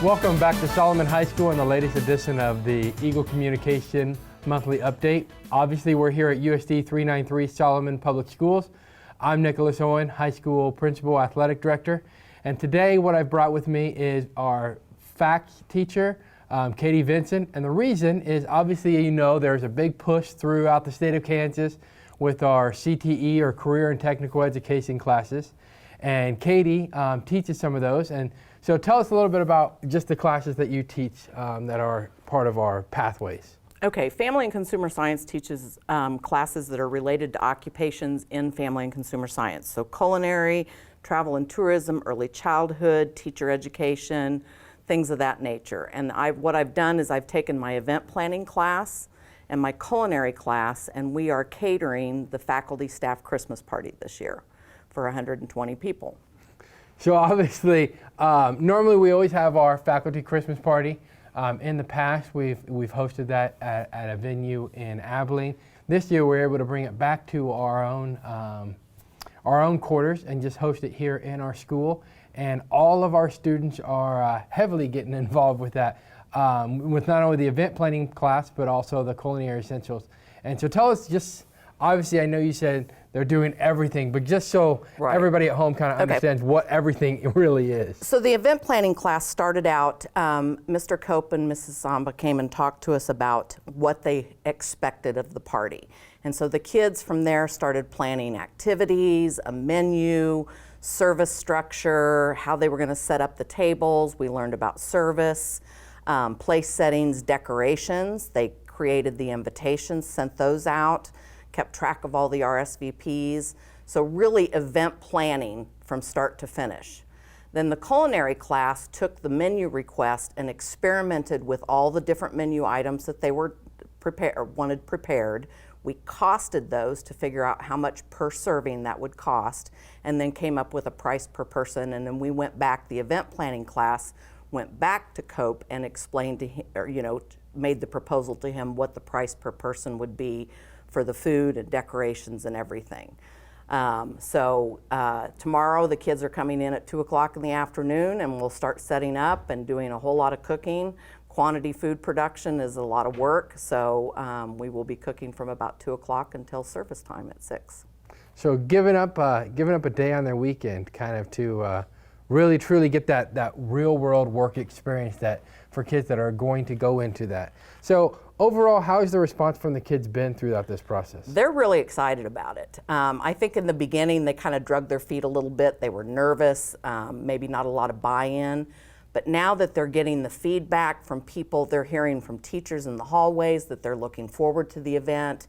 Welcome back to Solomon High School and the latest edition of the Eagle Communication Monthly Update. Obviously, we're here at USD 393 Solomon Public Schools. I'm Nicholas Owen, High School Principal Athletic Director. And today what I've brought with me is our FACS teacher, Katie Vincent. And the reason is obviously, you know, there's a big push throughout the state of Kansas with our CTE or Career and Technical Education classes. And Katie teaches some of those. And so tell us a little bit about just the classes that you teach that are part of our pathways. Okay, Family and Consumer Science teaches classes that are related to occupations in family and consumer science. So culinary, travel and tourism, early childhood, teacher education, things of that nature. And what I've done is I've taken my event planning class and my culinary class, and we are catering the faculty staff Christmas party this year for 120 people. So obviously, normally we always have our faculty Christmas party. In the past, we've hosted that at a venue in Abilene. This year, we're able to bring it back to our own quarters and just host it here in our school. And all of our students are heavily getting involved with that, with not only the event planning class, but also the culinary essentials. And so tell us just, obviously, I know you said they're doing everything, but just so everybody at home kind of understands what everything really is. So the event planning class started out, Mr. Cope and Mrs. Samba came and talked to us about what they expected of the party. And so the kids from there started planning activities, a menu, service structure, how they were going to set up the tables. We learned about service, place settings, decorations. They created the invitations, sent those out, kept track of all the RSVPs. So really event planning from start to finish. Then the culinary class took the menu request and experimented with all the different menu items that they were wanted prepared. We costed those to figure out how much per serving that would cost, and then came up with a price per person. And then we went back, the event planning class went back to Cope and explained to him, or made the proposal to him what the price per person would be for the food and decorations and everything. Tomorrow the kids are coming in at 2 o'clock in the afternoon, and we'll start setting up and doing a whole lot of cooking. Quantity food production is a lot of work, so we will be cooking from about 2 o'clock until service time at 6. So giving up a day on their weekend kind of to really truly get that real world work experience that for kids that are going to go into that. So overall, how has the response from the kids been throughout this process? They're really excited about it. I think in the beginning they kind of drug their feet a little bit. They were nervous, maybe not a lot of buy-in. But now that they're getting the feedback from people, they're hearing from teachers in the hallways that they're looking forward to the event.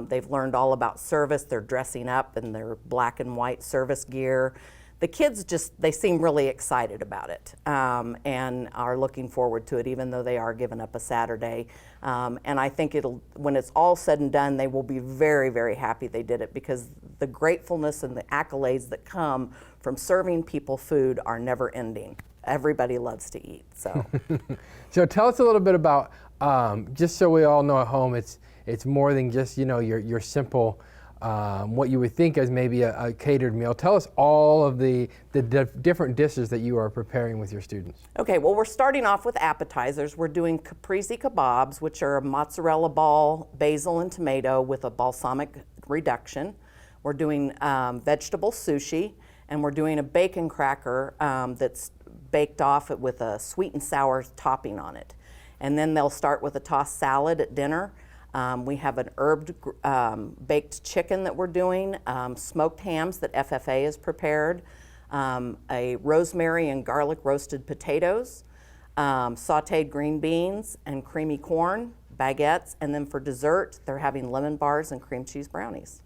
They've learned all about service. They're dressing up in their black and white service gear. The kids they seem really excited about it and are looking forward to it, even though they are giving up a Saturday. And I think when it's all said and done, they will be very, very happy they did it, because the gratefulness and the accolades that come from serving people food are never ending. Everybody loves to eat, so. So tell us a little bit about, just so we all know at home, it's more than just your simple, what you would think as maybe a catered meal. Tell us all of the different dishes that you are preparing with your students. Okay, well, we're starting off with appetizers. We're doing caprese kebabs, which are a mozzarella ball, basil and tomato with a balsamic reduction. We're doing vegetable sushi, and we're doing a bacon cracker that's baked off it with a sweet and sour topping on it. And then they'll start with a tossed salad at dinner. We have an herbed baked chicken that we're doing, smoked hams that FFA has prepared, a rosemary and garlic roasted potatoes, sauteed green beans and creamy corn, baguettes, and then for dessert, they're having lemon bars and cream cheese brownies.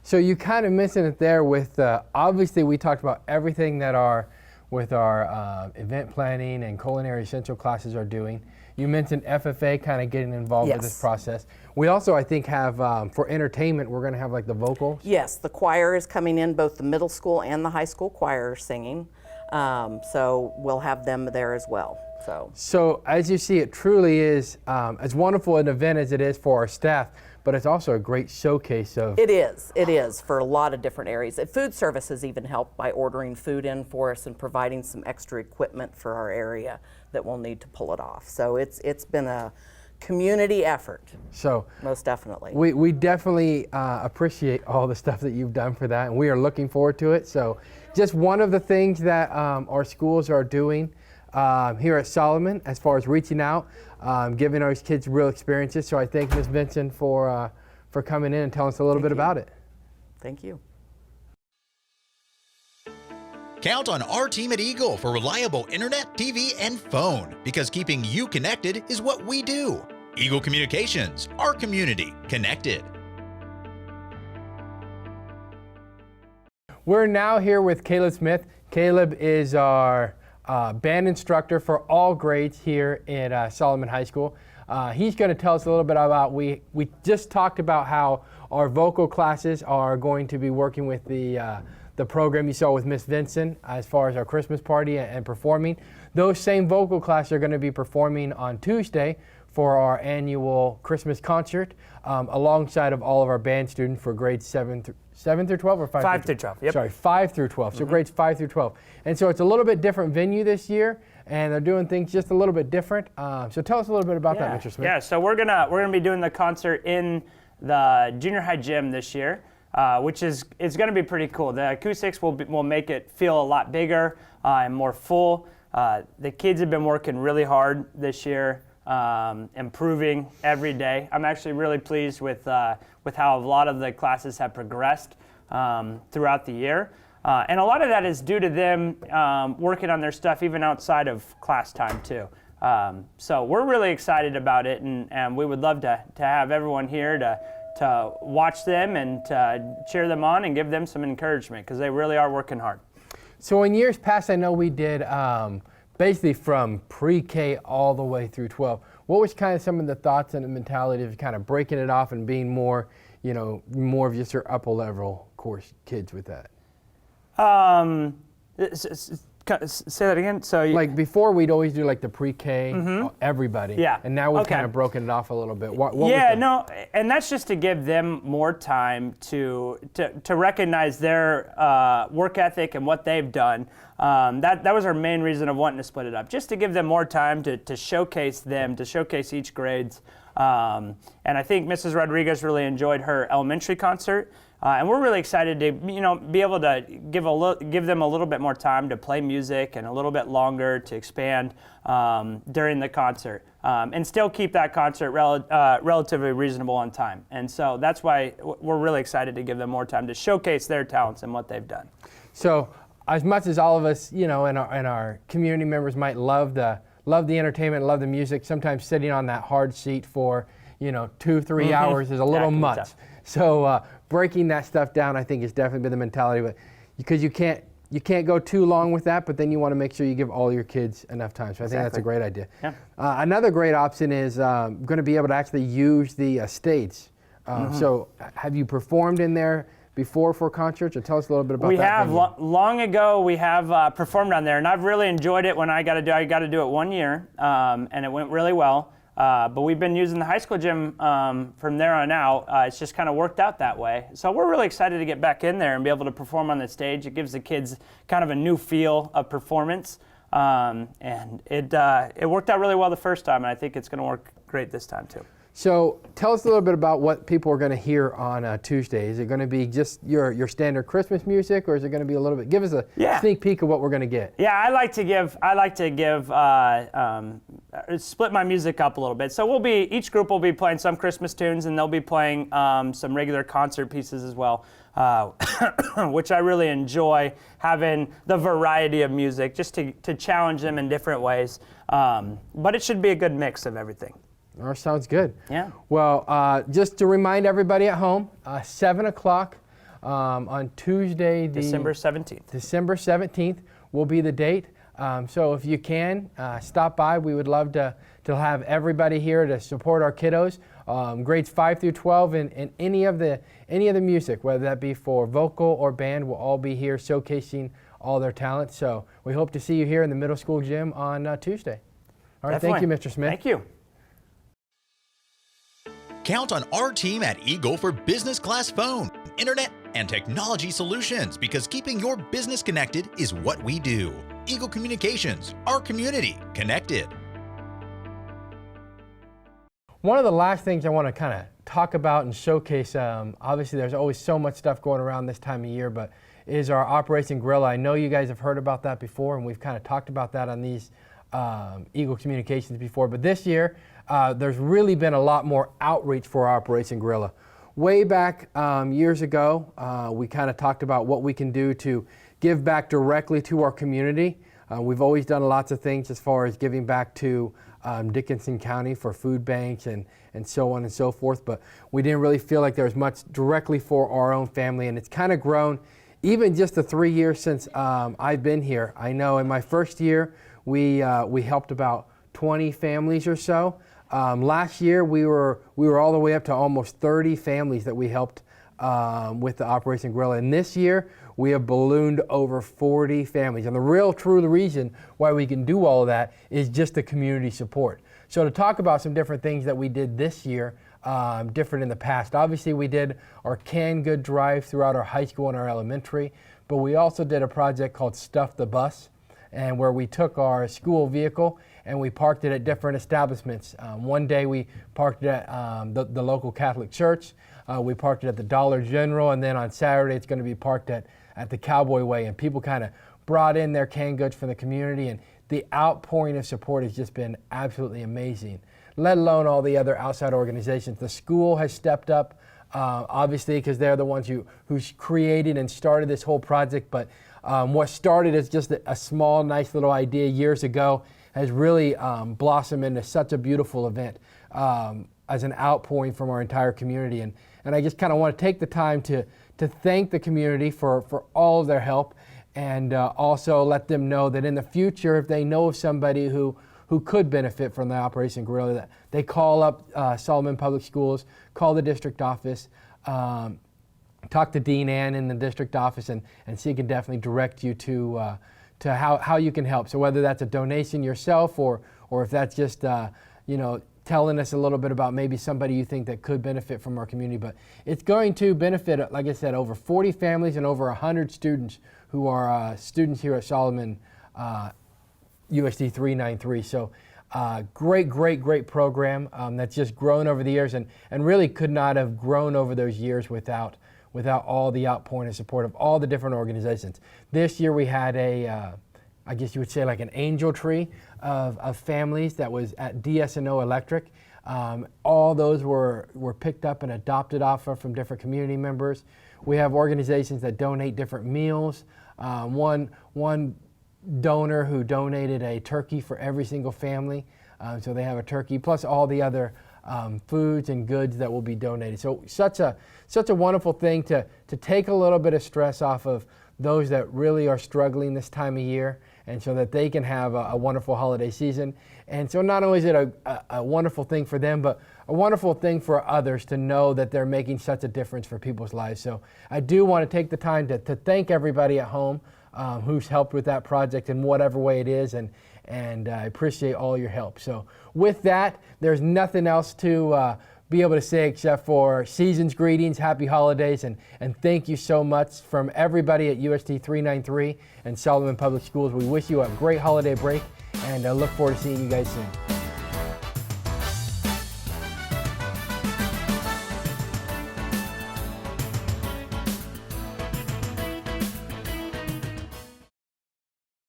So you kind of mentioned it there with, obviously we talked about everything that our event planning and culinary essential classes are doing. You mentioned FFA kind of getting involved with this process. We also, I think, have, for entertainment, we're going to have like the vocals. Yes, the choir is coming in, both the middle school and the high school choir are singing. So we'll have them there as well. So as you see, it truly is as wonderful an event as it is for our staff, but it's also a great showcase of. It is for a lot of different areas. Food service has even helped by ordering food in for us and providing some extra equipment for our area that we'll need to pull it off. So it's been a community effort. So most definitely. We definitely appreciate all the stuff that you've done for that, and we are looking forward to it. So just one of the things that our schools are doing here at Solomon as far as reaching out, giving our kids real experiences. So I thank Ms. Vincent for coming in and telling us a little bit about it. Thank you. Count on our team at Eagle for reliable internet, TV, and phone, because keeping you connected is what we do. Eagle Communications, our community connected. We're now here with Caleb Smith. Caleb is our band instructor for all grades here at Solomon High School. He's going to tell us a little bit about, we just talked about how our vocal classes are going to be working with the program you saw with Miss Vincent as far as our Christmas party and performing. Those same vocal classes are going to be performing on Tuesday for our annual Christmas concert alongside of all of our band students for grades 7 through 12 or 5 through 12. Yep. Sorry, 5 through 12. So grades 5 through 12. And so it's a little bit different venue this year, and they're doing things just a little bit different. So tell us a little bit about that, Mr. Smith. Yeah, so we're gonna be doing the concert in the junior high gym this year, which is going to be pretty cool. The acoustics will make it feel a lot bigger and more full. The kids have been working really hard this year, improving every day. I'm actually really pleased with how a lot of the classes have progressed throughout the year. And a lot of that is due to them working on their stuff even outside of class time too. So we're really excited about it, and we would love to have everyone here to watch them and to cheer them on and give them some encouragement, because they really are working hard. So in years past, I know we did basically from pre-K all the way through 12. What was kind of some of the thoughts and the mentality of kind of breaking it off and being more, more of just your upper level course kids with that? Say that again. So like before, we'd always do like the pre-K, everybody. Yeah. And now we've kind of broken it off a little bit. And that's just to give them more time to recognize their work ethic and what they've done. That was our main reason of wanting to split it up, just to give them more time to showcase them, to showcase each grades. And I think Mrs. Rodriguez really enjoyed her elementary concert. And we're really excited to, be able to give them a little bit more time to play music and a little bit longer to expand during the concert, and still keep that concert relatively reasonable on time. And so that's why we're really excited to give them more time to showcase their talents and what they've done. So as much as all of us, and our community members might love the entertainment, love the music, sometimes sitting on that hard seat for 2-3 hours is a little much. Tough. So breaking that stuff down, I think, has definitely been the mentality. But because you can't go too long with that, but then you want to make sure you give all your kids enough time. So I think that's a great idea. Yeah. Another great option is going to be able to actually use the stage. So have you performed in there before for concerts? Or tell us a little bit about that. We have. Long ago, we have performed on there, and I've really enjoyed it. When I got to do it 1 year, and it went really well. But we've been using the high school gym from there on out. It's just kind of worked out that way. So we're really excited to get back in there and be able to perform on the stage. It gives the kids kind of a new feel of performance. And it worked out really well the first time, and I think it's going to work great this time too. So tell us a little bit about what people are going to hear on Tuesday. Is it going to be just your standard Christmas music, or is it going to be a little bit? Give us a sneak peek of what we're going to get. Yeah, I like to split my music up a little bit. So each group will be playing some Christmas tunes, and they'll be playing some regular concert pieces as well, which I really enjoy, having the variety of music just to challenge them in different ways. But it should be a good mix of everything. Oh, sounds good. Yeah. Well, just to remind everybody at home, 7 o'clock on Tuesday, December 17th. December 17th will be the date. So if you can, stop by. We would love to have everybody here to support our kiddos. Grades 5 through 12 and any of the music, whether that be for vocal or band, will all be here showcasing all their talent. So we hope to see you here in the middle school gym on Tuesday. All right, Definitely. Thank you, Mr. Smith. Thank you. Count on our team at Eagle for business class phone, internet, and technology solutions, because keeping your business connected is what we do. Eagle Communications, our community connected. One of the last things I want to kind of talk about and showcase, obviously there's always so much stuff going around this time of year, but is our Operation Gorilla. I know you guys have heard about that before, and we've kind of talked about that on these Eagle Communications before, but this year there's really been a lot more outreach for Operation Gorilla. Way back years ago, we kind of talked about what we can do to give back directly to our community. We've always done lots of things as far as giving back to Dickinson County for food banks and so on and so forth, but we didn't really feel like there was much directly for our own family, and it's kind of grown. Even just the 3 years since I've been here, I know in my first year we helped about 20 families or so. Last year we were all the way up to almost 30 families that we helped with the Operation Gorilla, and this year we have ballooned over 40 families. And the real true reason why we can do all of that is just the community support. So to talk about some different things that we did this year, different in the past. Obviously we did our canned good drive throughout our high school and our elementary, but we also did a project called Stuff the Bus, and where we took our school vehicle and we parked it at different establishments. One day we parked it at the local Catholic church, we parked it at the Dollar General, and then on Saturday it's going to be parked at the Cowboy Way, and people kind of brought in their canned goods from the community, and the outpouring of support has just been absolutely amazing, let alone all the other outside organizations. The school has stepped up, obviously, because they're the ones who created and started this whole project, but what started as just a small, nice little idea years ago has really blossomed into such a beautiful event as an outpouring from our entire community. And I just kind of want to take the time to thank the community for all of their help, and also let them know that in the future, if they know of somebody who could benefit from the Operation Gorilla, that they call up Solomon Public Schools, call the district office, talk to Dean Ann in the district office, and she can definitely direct you to how you can help. So whether that's a donation yourself, or if that's just telling us a little bit about maybe somebody you think that could benefit from our community. But it's going to benefit, like I said, over 40 families and over 100 students who are students here at Solomon USD 393. So great program that's just grown over the years, and really could not have grown over those years without all the outpouring and support of all the different organizations. This year we had I guess you would say like an angel tree of families that was at DS&O Electric. All those were picked up and adopted off of from different community members. We have organizations that donate different meals. One donor who donated a turkey for every single family. So they have a turkey, plus all the other foods and goods that will be donated. So such a wonderful thing to take a little bit of stress off of those that really are struggling this time of year, and so that they can have a wonderful holiday season. And so not only is it a wonderful thing for them, but a wonderful thing for others to know that they're making such a difference for people's lives. So I do want to take the time to thank everybody at home who's helped with that project in whatever way it is, and I appreciate all your help. So with that, there's nothing else to be able to say except for season's greetings, happy holidays, and thank you so much from everybody at USD 393 and Solomon Public Schools. We wish you a great holiday break, and look forward to seeing you guys soon.